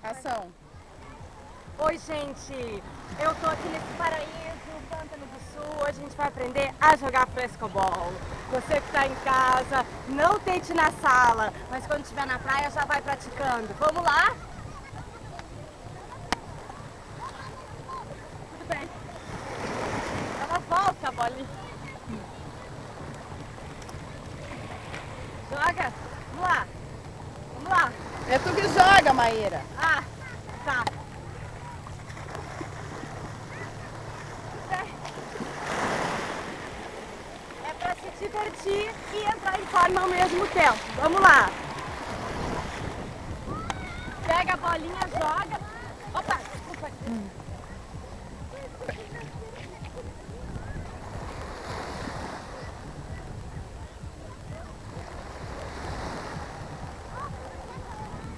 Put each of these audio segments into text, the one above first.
Ação. Oi, gente. Eu tô aqui nesse paraíso, no Pântano do Sul. Hoje a gente vai aprender a jogar frescobol. Você que tá em casa, não tente na sala, mas quando estiver na praia já vai praticando. Vamos lá? Tudo bem. Ela volta, bolinha. Joga. Vamos lá. Vamos lá. É tu que joga, Maíra. Ah, tá. É pra se divertir e entrar em forma ao mesmo tempo. Vamos lá. Pega a bolinha, joga. Opa, desculpa.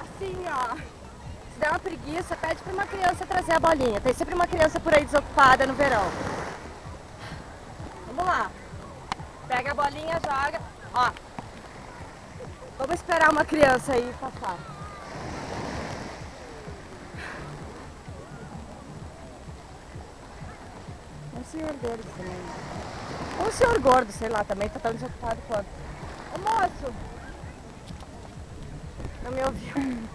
Assim, ó. Se der uma preguiça, pede pra uma criança trazer a bolinha. Tem sempre uma criança por aí desocupada no verão. Vamos lá. Pega a bolinha, joga. Ó. Vamos esperar uma criança aí passar. Um senhor deles também. Um senhor gordo, sei lá, também tá tão desocupado quanto. Ô moço! Não me ouviu.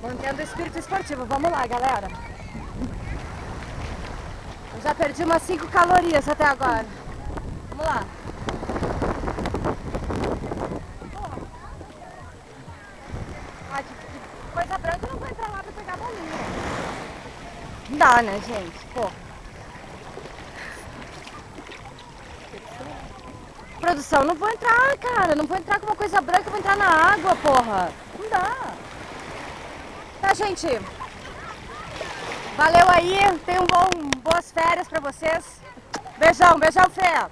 Mantendo o espírito esportivo. Vamos lá, galera. Eu já perdi umas 5 calorias até agora. Vamos lá. Ah, de coisa branca eu não vou entrar lá pra pegar a bolinha. Não dá, né, gente? Pô. Produção, não vou entrar, cara. Não vou entrar com uma coisa branca, eu vou entrar na água, porra. Não dá. Tá, gente? Valeu aí. Tenham boas férias pra vocês. Beijão, beijão, Fê.